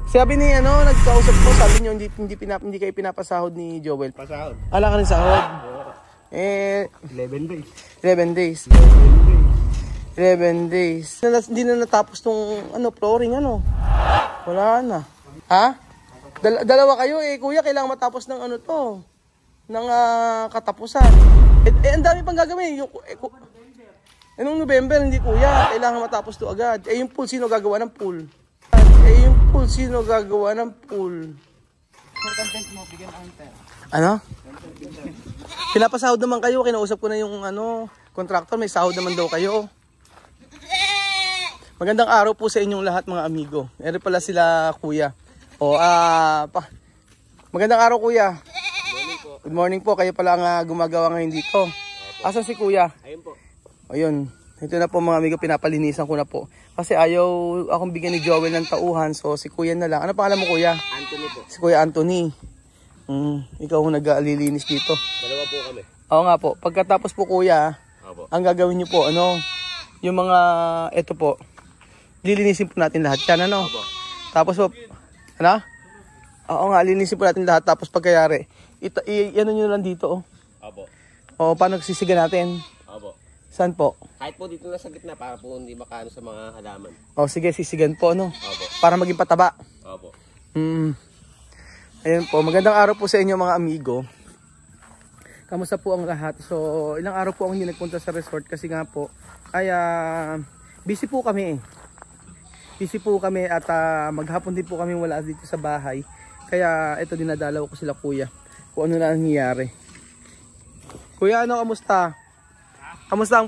Sabi ni nagkausap ko, sabi niyo hindi kayo pinapasahod ni Joel. Pasahod. Ala ka rin sahod. 11 days. 11 days. 11 days. Hindi na natapos tong flooring Wala na. Ha? Dalawa kayo kuya, kailangan matapos ng ng katapusan. Ang dami pang gagawin. Anong November, hindi kuya, kailangan matapos to agad. Yung pool, sino gagawa ng pool? Sino gagawa ng pool? Content mo, bigyan ang pera. Ano? Pinapasahod naman kayo, kinausap ko na yung contractor, may sahod naman daw kayo. Magandang araw po sa inyong lahat mga amigo. Eri pala sila kuya. Magandang araw kuya. Good morning po, kayo pala ang gumagawa ngayon dito. Asan si kuya? Ayun po. Ayun, ito na po mga amigo, pinapalinisan ko na po. Kasi ayaw akong bigyan ni Joel ng tauhan, so si kuya na lang. Ano pangalan mo kuya? Anthony po. Si kuya Anthony. Ikaw ang nag-alilinis dito. Dalawa po kami. Oo nga po, pagkatapos po kuya, ang gagawin nyo po, yung mga, ito po, lilinisin po natin lahat yan, Opo. Tapos po, Oo nga, lilinisin po natin lahat, tapos pagkayari, nyo lang dito, Opo. Paano sisiga natin? Opo. Saan po? Kahit po dito na sa gitna para po hindi makaano sa mga halaman. Sige, sisigan po, Opo. para maging pataba. Opo. Ayun po, magandang araw po sa inyo mga amigo. Kamusta po ang lahat? So, ilang araw po akong hindi nagpunta sa resort kasi nga po, busy po kami. Busy po kami at maghapon din po kami wala dito sa bahay. Kaya ito dinadalaw ko sila kuya. Kung ano na nangyayari. Kuya, kamusta? Kamusta ang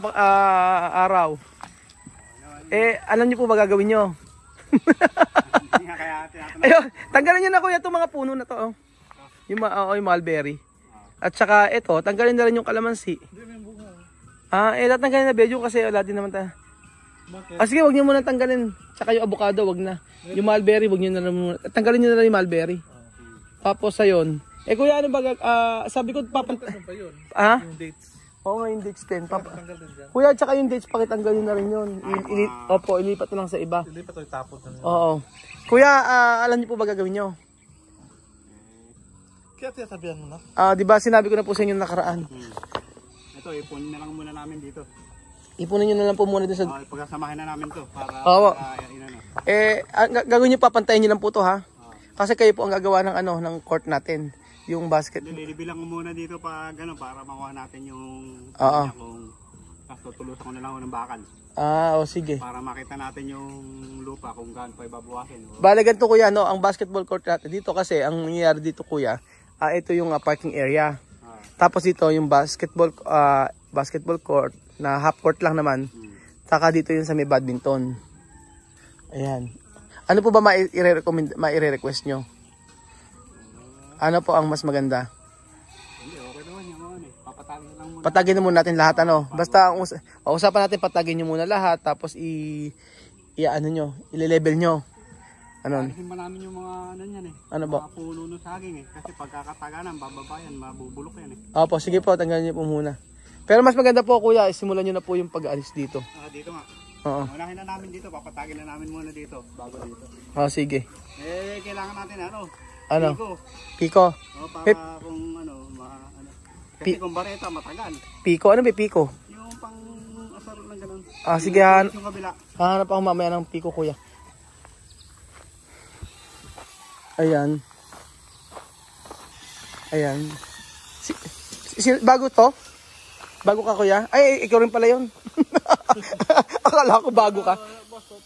araw? Alam niyo po ba gagawin niyo? Ayun, tanggalin niyo na kuya itong mga puno na to. Yung mulberry. At saka ito, tanggalin na rin yung kalamansi. Tatanggalin na medyo kasi wala din naman tayo. Sige, wag niyo muna tanggalin. Tsaka yung avocado, wag na. Yung mulberry, wag niyo na lang muna. Tanggalin niyo na lang yung mulberry. Tapos ayun. Kuya, ano ba sabi ko yung dates. Oo nga, yung dates din. Kuya, tsaka yung dates, pakitanggalin na rin yun. Ilipat na lang sa iba. Ilipat o itapon na. Oo. Kuya, alam niyo po ba gagawin niyo? Kaya tinasabihan mo na? Di ba sinabi ko na po sa inyo nakaraan? Ito, ipunin na lang muna namin dito. Ipunin niyo na lang po muna dito sa... Pagkasamahin na namin to para... Oo. Gagawin niyo, papantayin niyo lang po to ha. Kasi kayo po ang gagawa ng court natin. Yung basket. Lilibilang ko muna dito para makuha natin yung... Kung tutulusan ko na lang ng bakal. Sige. Para makita natin yung lupa kung gaano pa ibabawasin. Bale ganito kuya, ang basketball court natin dito kasi, ang nangyayari dito kuya, ito yung parking area. Tapos dito yung basketball court na half court lang naman. Saka dito yung sa may badminton. Ayan. Ano po ba mai-request nyo? Ano po ang mas maganda? Hindi, okay naman yung papatagin lang muna. Patagin na muna natin lahat Basta usapan natin patagin nyo muna lahat tapos i-level nyo. Alisin ba namin yung mga Ano ba? Mga puno ng saging kasi pagkakataganan bababayan mabubulok yan Opo, sige po, tanggalin nyo po muna. Pero mas maganda po kuya, simulan nyo na po yung pag-aalis dito. Dito nga. Oo. Unahin na namin dito, papatagin na namin muna dito bago dito. Sige. Kailangan natin Piko? Para kung kasi kung bareta matagal. Piko? Ano ba piko? Yung pang asaro lang ganun. Sige, yung kabila. Hanap ako mamaya ng piko kuya. Ayan. Bago to? Bago ka kuya? Ay, ikaw rin pala yun. Akala ko bago ka.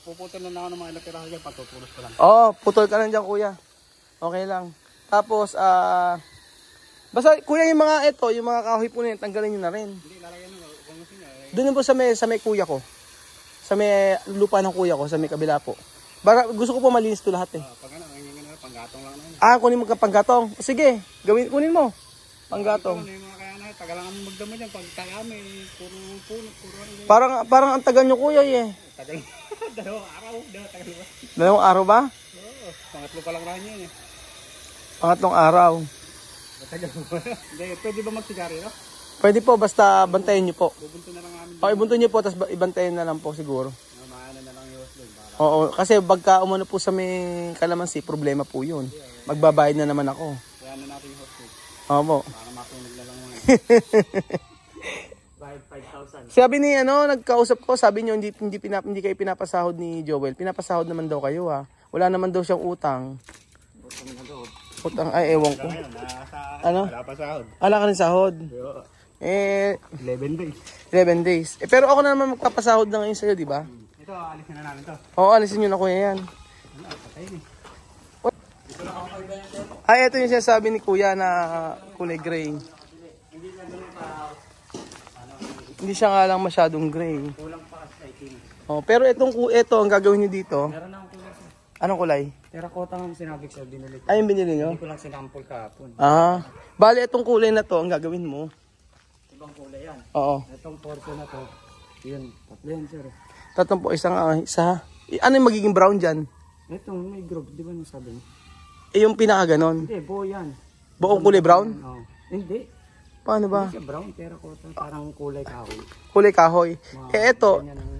Puputol na ako ng mga ilang dyan, patutulos ko lang. Putol ka lang dyan kuya. Okay lang. Tapos, basta kuya yung mga kahoy po na yun, tanggalin nyo na rin. Hindi, lalagyan mo. Doon po sa may kuya ko. Sa may lupa ng kuya ko, sa may kabila po. Gusto ko po malinis to lahat Panggatong lang na yun. Kunin mo ka panggatong. Sige, kunin mo. Panggatong. Tagal lang kami magdamo dyan. Pag kami, puro puno. Parang ang tagal nyo kuya Tagal. Dalawang araw. Tagal ba? Dalawang araw ba? Oo. Pangatlo pa lang rin yan Pangatlong araw. Matagal ba? Hindi, pwede ba magsigaryo? Pwede po, basta bantayan nyo po. Bubunto na lang namin. Ibunto nyo po, tapos ibantayan na lang po siguro. Maana na lang yung doon para Oo, kasi pagka umano po sa may kalamansi, problema po yun. Magbabayad na naman ako. Kaya na natin yung hostage. Opo. Para matunog na lang muna. Bayad 5,000. Sabi ni nagkausap ko, sabi niyo hindi kayo pinapasahod ni Joel. Pinapasahod naman daw kayo ha. Wala naman daw siyang utang. Utang na doon. Utang ay ewan ko. Ngayon, nasa, Ano? wala pa sahod. Ala ka rin sahod. 11 days. 11 days. Pero ako na naman magpapasahod na ngayon sa'yo, di ba? Ito, alisin na namin to. Oo, alisin nyo na kuya yan. Patay eh. Ay, ito yung sinasabi ni kuya na kulay gray. Hindi siya nga lang masyadong gray. Kulang pa kasi sa itim. Oh, pero ito ang gagawin niyo dito. Meron na akong kulay sir. Anong kulay? Terracotta ang sinabi ko sir, binili ko. Ay, yung binili nyo? Hindi ko lang sinampol kahapon. Ah, bali itong kulay na to ang gagawin mo. Ibang kulay yan. Oo. Itong porto na to, yun, tatlo yan sir. Tatlong po, isa. Ano yung magiging brown dyan? Ito, may group, di ba nasabi niyo? Yung pinaka ganon. Hindi, buo yan. Buong kulay brown? Oo. Hindi. Paano ba? Hindi siya brown, terracotta, parang kulay kahoy. Kulay kahoy. Ito. Ganyan ang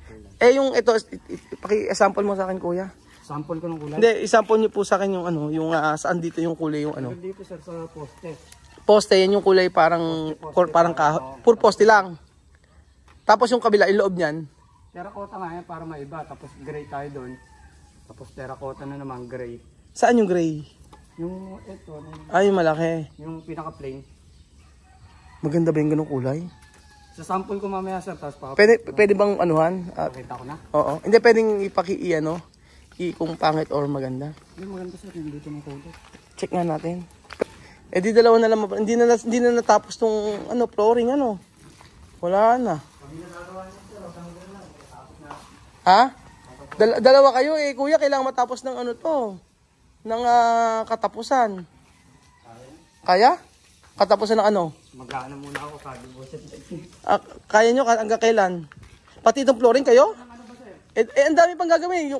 kulay. Yung ito, paki-sample mo sa akin kuya. Sample ko ng kulay. Hindi, isample niyo po sa akin yung saan dito yung kulay yung ano. Dito sir, sa poste. Poste, yan yung kulay parang kahoy. Puro poste lang. Tapos yung kabila, yung loob niyan. Terracotta nga yan, para maiba. Tapos gray tayo doon. Tapos terracotta na naman, gray. Saan yung gray? Yung ito, Ay, yung malaki. yung pinaka-plain. Maganda ba yung ganung kulay? Sa sample ko mamaya sir, tapos Pwede bang anuhan? pakita ko na. Oo. Hindi pwedeng kung pangit or maganda. Yung maganda sir, yung dito ng kulay. Check nga natin. Di dalawa na lang. Hindi na natapos tong flooring Wala na. Ha? Dalawa kayo kuya, kailangan matapos ng ng katapusan. Kaya? Katapusan ng ano? Mag-aano muna ako, sabi mo sir. Kaya nyo hanggang kailan? Pati itong flooring kayo? Ang dami pang gagawin.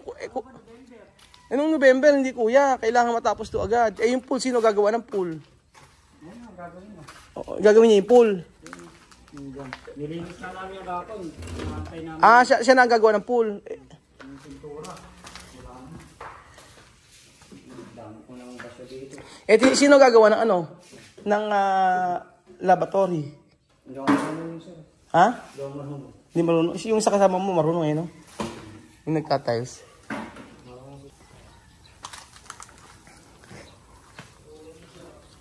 Anong November, hindi kuya. Kailangan matapos to agad. Yung pool, sino gagawa ng pool? Gagawin niya yung pool. Nilinis na namin yung gapon. Nantay namin. Siya na ang gagawa ng pool. Yung pintura. Dami ko ng basyo dito. Sino gagawa ng ng laboratory? Hindi ako marunong sir. Ha? Hindi ako marunong. Hindi marunong. Yung sa kasama mo marunong Yung nagtatiles.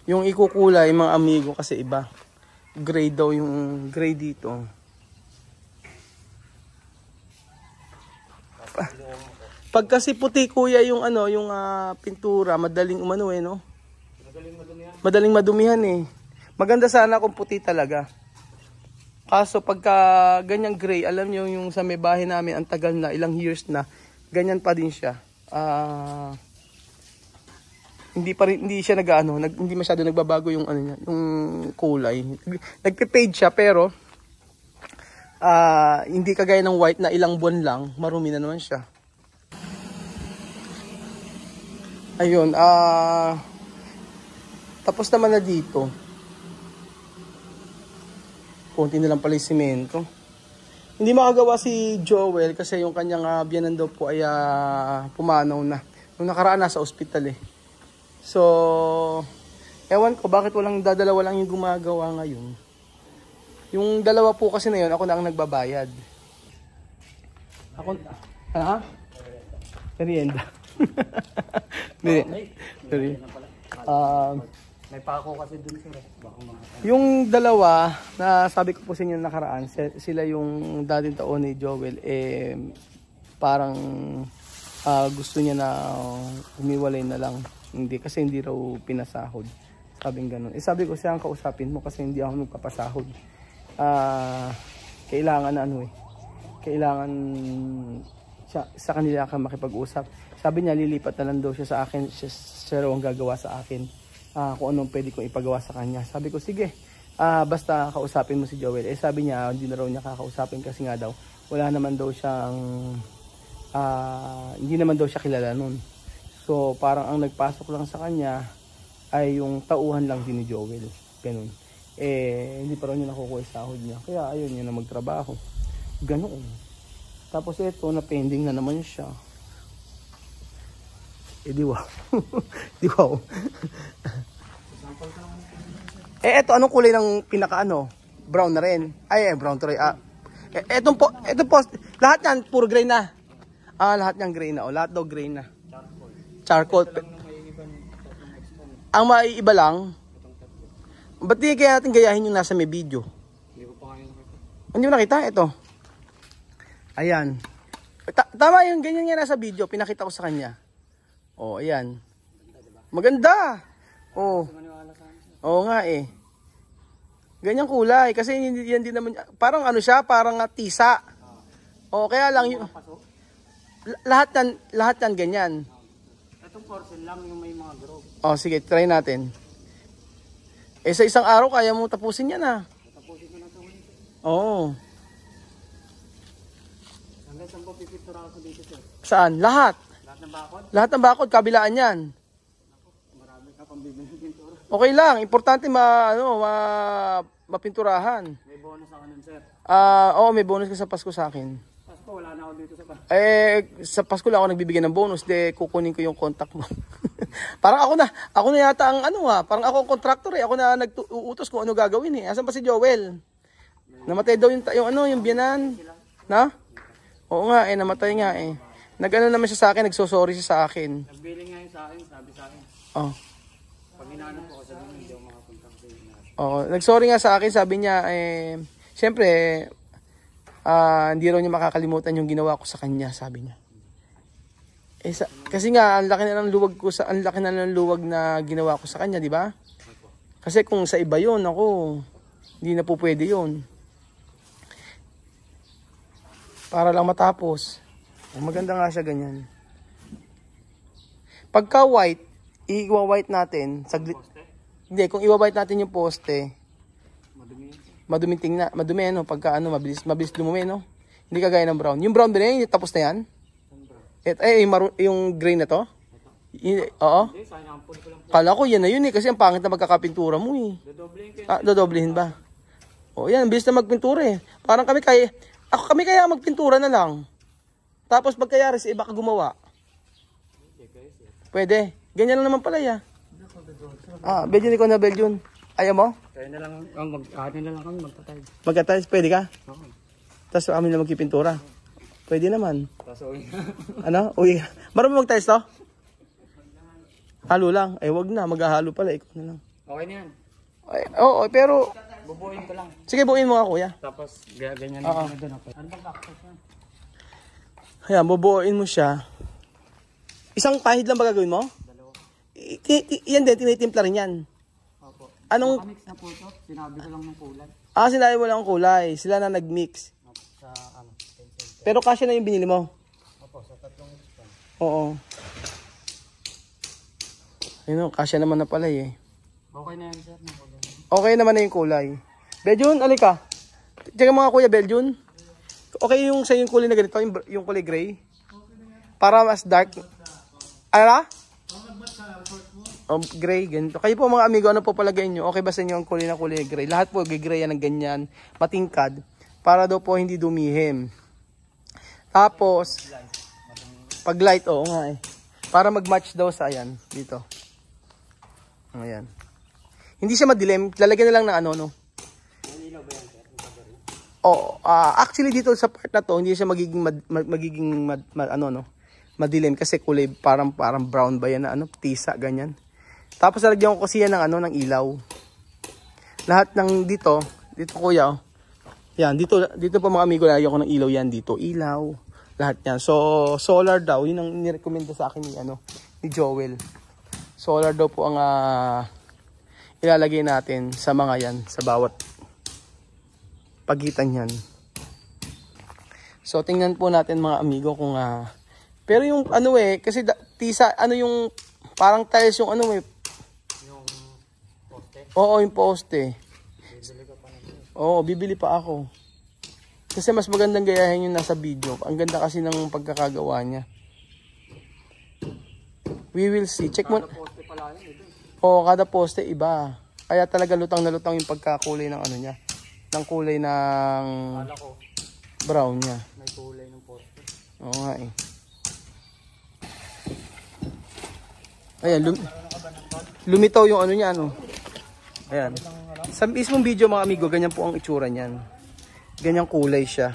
Yung ikukulay, mga amigo, kasi iba. Gray daw yung gray dito. Pag kasi puti kuya yung pintura, madaling no? Madaling madumihan Maganda sana kung puti talaga. Kaso pagka ganyang gray, alam niyo yung sa may bahay namin, ang tagal na, ilang years na, ganyan pa din siya. Hindi siya hindi masyado nagbabago yung yung kulay. Nagpe-fade siya pero hindi kagaya ng white na ilang buwan lang, marumi na naman siya. Ayun, tapos naman na dito. Konti na lang pala yung simento. Hindi makagawa si Joel kasi yung kanyang biyanan daw po ay pumanaw na. Nung nakaraan nasa ospital So, ewan ko bakit dalawa lang yung gumagawa ngayon. Yung dalawa po kasi na yun, ako na ang nagbabayad. Ako, Merienda. May pako kasi dun sir. Yung dalawa na sabi ko po sa inyo nakaraan, sila yung dating taon ni Joel, parang gusto niya na umiwalay na lang. Kasi hindi raw pinasahod. Sabing ganun. Sabi ko siya ang kausapin mo kasi hindi ako magpapasahod. Kailangan kailangan sa kanila ka makipag-usap. Sabi niya lilipat na lang daw siya sa akin. Siya raw ang gagawa sa akin. Kung anong pwede kong ipagawa sa kanya. Sabi ko sige. Basta kausapin mo si Joel. Sabi niya hindi na raw niya kakausapin kasi nga daw wala naman daw siyang hindi naman daw siya kilala nun. So, parang ang nagpasok lang sa kanya ay yung tauhan lang din ni Joel. Ganun. Hindi pa rin niya nakukuha sa sahod niya. Kaya ayun niya na magtrabaho. Ganun. Tapos ito, na-pending na naman siya. Di wow. Di wow. Ito, anong kulay ng pinaka-ano? Brown na rin. Ay, brown to rin. Ito po, lahat yan, puro gray na. Lahat yan gray na. Lahat daw gray na. Charcoal. Ang maiiba lang, ba't di kaya natin gayahin yung nasa may video? Hindi ko pa kayo nakita. Hindi mo nakita? Ito. Ayan. Tama yung ganyan nga nasa video. Pinakita ko sa kanya. Ayan. Maganda. Oo nga eh. Ganyang kulay. Kasi yan din naman. Parang ano siya, parang tisa. Kaya lang yung... Lahat yan ganyan. Itong porcelain lang yung may mga grove. Sige, try natin. Sa isang araw, kaya mo tapusin yan Tapusin ko na ito. Oo. Hanggang saan po pipicture ako dito, sir? Saan? Lahat. Lahat ng bakod? Lahat ng bakod, kabilaan yan. Marami ka pang bibili ng pintura. Okay lang. Importante mapinturahan. May bonus ako nun, sir. May bonus ka sa Pasko sa akin. Pasko, wala na ako dito sa Pasko. Sa Pasko lang ako nagbibigay ng bonus. Kukunin ko yung contact mo. Parang ako na yata ang parang ako ang contractor eh. Ako na nag-uutos kung ano gagawin eh. Asan pa si Joel? Namatay daw yung biyanan. Na? Oo nga namatay nga eh. Nag-ano naman siya sa akin, nagsosorry siya sa akin. Nagbiling nga yun sa akin, sabi sa akin. Pag hinanap ko, sabi niya, hindi ako makapunta sa nagsorry nga sa akin, sabi niya, siyempre, hindi raw niya makakalimutan yung ginawa ko sa kanya, sabi niya. Kasi nga, ang laki na ng luwag na ginawa ko sa kanya, di ba? Kasi kung sa iba yun, hindi na po pwede yun. Para lang matapos. Maganda nga siya ganyan. Pagka white, i-white natin saglit. Hindi, kung i-white natin yung poste, madumi pagka mabilis dumumi, no? Hindi kagaya ng brown. Yung brown din tapos na yan? Yung gray na to? Oo. Kala ko yan na yun kasi ang pangit na magkakapintura mo eh. Dodoblehin ba? Yan, bilis na magpintura eh. Parang kami kaya magpintura na lang. Tapos pagkayari sa iba ka gumawa. Pwede. Ganyan lang naman pala ya. Belgian ikaw na Belgian. Ayaw mo? Kaya na lang, kami magta-tiles. Magka-tiles, pwede ka? Oo. Tapos kami na magpipintura. Pwede naman. Tapos uwi Uwi ka. Marami mag-tiles to? Halo lang. Wag na. Maghahalo pala. Ikaw na lang. Okay na yan. Pero... Bubuin ko lang. Sige, buuin mo nga kuya. Tapos ganyan lang doon. Ano bang cactus yan? Ayan, bubuuin mo siya. Isang pahid lang ba gagawin mo? Dalawa. Yan din, tinitimpla rin yan. Opo. Anong... Mix na po ito. Sinabi ko lang ng kulay. Sinabi mo lang ang kulay. Sila na nag-mix. Sa pencil. Pero kasya na yung binili mo? Opo, sa 3 span. Oo. Ayun, kasya naman na pala eh. Okay na yan, sir. Okay naman na yung kulay. Beljun, alika. Tsaka mga kuya, Beljun. Okay yung sa yung kulay na ganito, yung kulay gray? Para mas dark. Ano? Gray, ganito. Kayo po mga amigo, ano po palagay nyo? Okay ba sa inyo ang kulay gray? Lahat po gray yan ng ganyan, matingkad. Para daw po hindi dumihim. Tapos, pag light, nga eh. Para mag-match daw sa ayan, dito. Ayan. Hindi siya madilim, lalagyan na lang ng no? Actually dito sa part na to, hindi siya magiging madilim kasi kulay parang brown ba yan na tisa ganyan. Tapos lalagyan ko kasi yan ng ng ilaw. Lahat ng dito kuya. Yan, dito po mga amigo, lalagyan ko ng ilaw yan dito, ilaw. Lahat yan. So solar daw, yun ang nirekomenda sa akin ni Joel. Solar daw po ang ilalagay natin sa mga yan, sa bawat pagitan yan. So tingnan po natin mga amigo kung pero yung kasi tisa yung parang tiles yung yung poste. Yung poste. Bibili ka pa naman. Bibili pa ako. Kasi mas magandang gayahin yung nasa video. Ang ganda kasi ng pagkakagawa niya. We will see. Check mo. Kada poste pala yun ito. Kada poste iba. Kaya talaga lutang na lutang yung pagkakulay ng niya. Ng kulay ng Kala ko brown niya. may kulay ng poste. Oo nga eh. Ayan, lumitaw yung ano niya, ano. Ayan. Sa mismong video mga amigo, ganyan po ang itsura niyan. Ganyang kulay siya.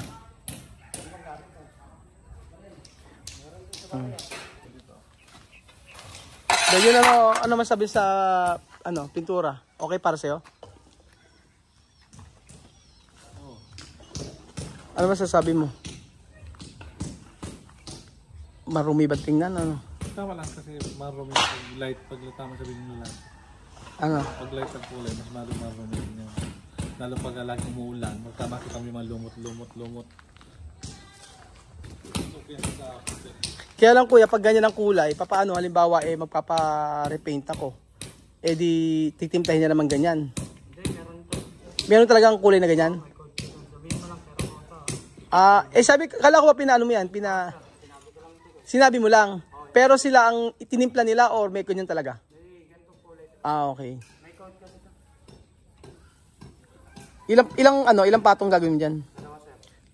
Yun ano masabi sa ano, pintura? Okay para sa'yo? Ano masasabi mo? Marumi ba tingnan? Ano? Tama lang kasi marumi pag light, pag tama sabihin nila. Ano? Pag light ang kulay, mas marumi yun. Lalo pag laging umuulan, magkamakita kami mga lumot. Kaya lang kuya, pag ganyan ang kulay, papaano halimbawa magpapa-repaint ako. Di titimplahin niya naman ganyan. Meron talagang kulay na ganyan? Sabi, kala ko ba pinaano mo yan? Sinabi mo lang. Pero sila ang itinimpla nila or may ganyan talaga? Okay. Ilang patong gagawin mo dyan?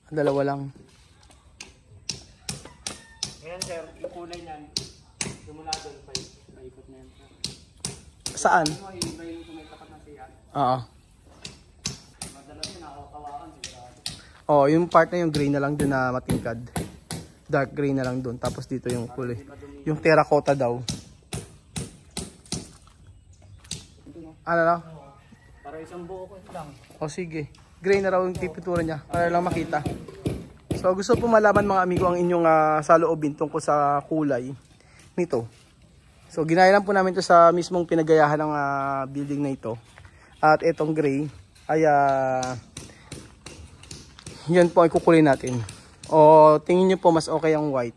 Dalawa lang. Ayan sir, yung kulay niyan, simula doon, paikot na yan. Saan? Iba yung may tapat na siya. Oo. Madalas yun, nakakawakan sigurado. Oh, yung part na yung gray na lang dun na matingkad. Dark gray na lang dun. Tapos dito yung kulay. Yung terracotta daw. Ano na? Para isang buo ko lang. O sige. Gray na raw yung pipintura niya. Para lang makita. So gusto po malaman mga amigo ang inyong saloobin tungkol sa kulay nito. So ginaya lang po namin to sa mismong pinagayahan ng building na ito. At itong gray ay yan po ay kukulay natin. O tingin nyo po mas okay ang white.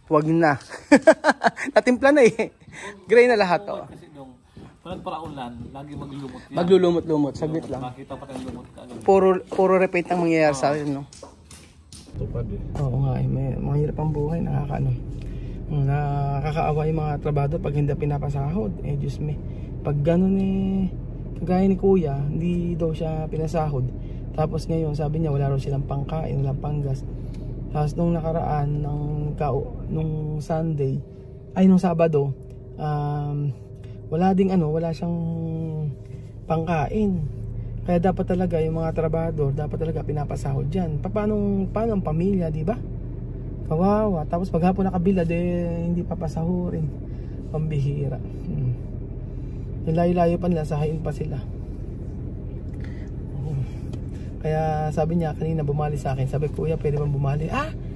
Huwag na. Natimpla na eh. Gray na lahat. Oh. Kasi nung nagparaulan, lagi maglulumot yan. Maglulumot-lumot. Saglit lang. Makita pa tayong lumot ka. Puro repeat ang mangyayari sa akin, no? Tupad eh. Oo nga eh. Mahirap ang buhay. Nakakaawa yung mga trabado pag hindi pinapasahod. Diyos me. Pag ganun kagaya ni kuya, hindi daw siya pinasahod. Tapos ngayon, sabi niya wala raw silang pangkain, walang panggas. Tapos nung nakaraan, nung Sunday, nung Sabado, wala siyang pangkain. Kaya dapat talaga yung mga trabador, dapat talaga pinapasahod dyan. Paano ang pamilya, di ba? Kawawa. Tapos paghapon nakabila, hindi papasahurin. Pambihira. Layo-layo pa nila, sahain pa sila. Kaya sabi niya kanina bumali sa akin. Sabi kuya pwede bang bumali?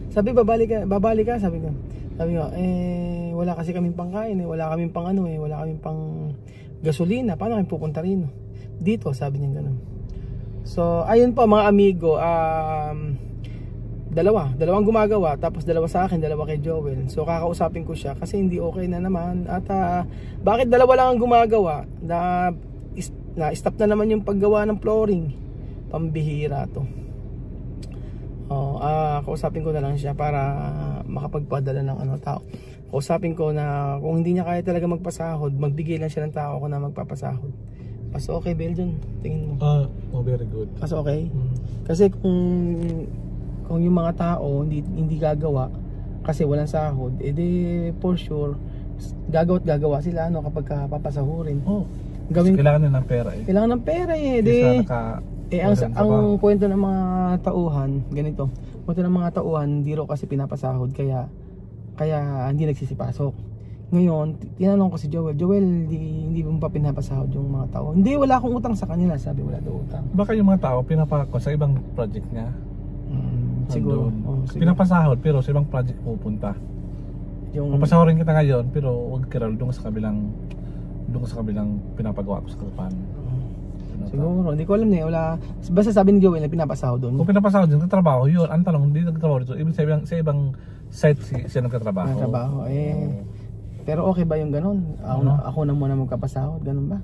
Sabi babali ka. Sabi ko wala kasi kaming pangkain wala kaming pang wala kaming pang gasolina. Paano kami pupunta rin? Dito sabi niya ganun. So ayun po mga amigo, dalawang gumagawa, tapos dalawa sa akin, dalawa kay Joel. So kakausapin ko siya kasi hindi okay na naman. At bakit dalawa lang ang gumagawa? Na stop na naman yung paggawa ng flooring. Pambihira to. Kausapin ko na lang siya para makapagpadala ng tao. Kausapin ko na kung hindi niya kaya talaga magpasahod, magbigay lang siya ng tao ko na magpapasahod. Mas okay, Belgian, tingin mo? Very good. Mas okay? Kasi kung yung mga tao hindi gagawa kasi walang sahod, edi for sure gagawa sila kapag papasahurin. Kailangan nila ng pera eh. Kailangan ng pera eh. Ang kwento ng mga tauhan, ganito. Kwento ng mga tauhan, hindi raw kasi pinapasahod kaya hindi nagsisipasok. Ngayon, tinanong ko si Joel, hindi mo pa pinapasahod yung mga tao? Hindi, wala akong utang sa kanila, sabi wala daw utang. Baka yung mga tao pinapako sa ibang project niya. Siguro. Siguro. Pinapasahod pero sa ibang project pupunta. Papasahorin kita ngayon pero huwag kiral doon sa kabilang pinapagawa ko sa Kalpan. Siguro, hindi ko alam wala. Basta sabi ni Joel na pinapasahod doon. Kung pinapasahod din, nagtatrabaho yun. Ang tanong, hindi nagtatrabaho dito. Ibig sabihin, sa ibang site siya nagtatrabaho. Pero okay ba yung ganun? Ako na muna magpapasahod, ganun ba?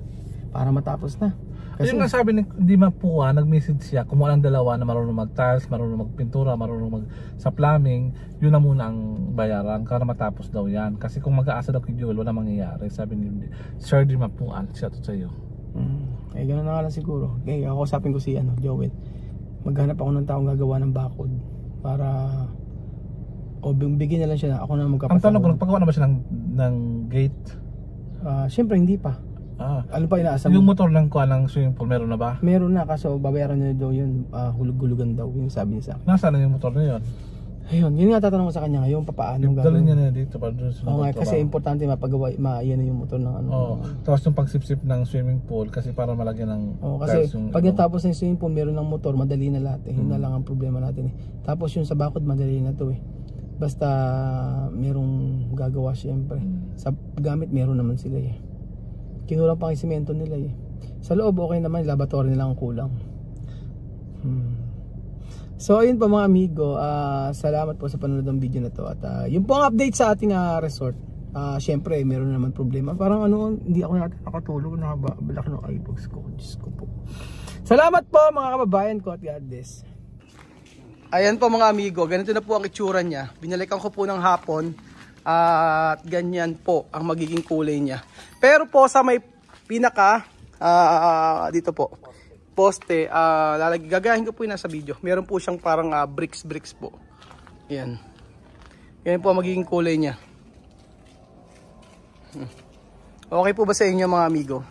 Para matapos na. Kasi yung nasabi ni Di Mapua, nag-message siya, kung walang dalawa na marunong mag-tiles, marunong magpintura, marunong sa plumbing, yun na muna ang bayaran para matapos daw yan. Kasi kung mag-aasa daw kay Joel, wala mangyayari. Sabi ni Sir Di Mapua, siya to sa'yo. Ganun na nga lang siguro. Kausapin ko si Joel. Maghanap ako ng taong gagawa ng bakod para O bigyan na lang siya na ako na Ang magkapasahod. tanong ko, nagpagawa na ba siya ng gate? Siyempre hindi pa. Ano pa inaasam Yung mo? motor ng kuha ng swimming pool, meron na ba? Meron na, kaso babayaran niya daw yun. Hulug-hulugan daw, yung sabi niya sa akin. Nasaan na yung motor na yun? Ayun, yun nga tatanong ko sa kanya ngayon, papaano Dala niya na dito para doon sa Oo nga, kasi trabaho. importante mapagawa, yan na yung motor ng ano. Oo. Tapos yung pagsipsip ng swimming pool kasi para malagyan ng Kasi tiles yung pag ano. natapos na yung swimming pool, meron ng motor, madali na lahat eh. Yun na lang ang problema natin eh. Tapos yung sa bakod, madali na to eh. Basta merong gagawa syempre. Sa gamit, meron naman sila eh. Kinulang pang simento nila eh. Sa loob, okay naman, laboratory nila ang kulang. So ayun po mga amigo, salamat po sa panonood ng video na to. At yun po ang update sa ating resort. Syempre meron naman problema. Parang hindi ako nakatulog, nakabalak ng eyebags ko. Diyos ko po. Salamat po mga kababayan ko at God bless. Ayan po mga amigo, ganito na po ang itsura niya. Binalikan ko po ng hapon at ganyan po ang magiging kulay niya. Pero po sa may pinaka dito po poste, gagahin ko po yun nasa video. Meron po siyang parang bricks po. Yan. Yan po ang magiging kulay niya. Okay po ba sa inyo mga amigo?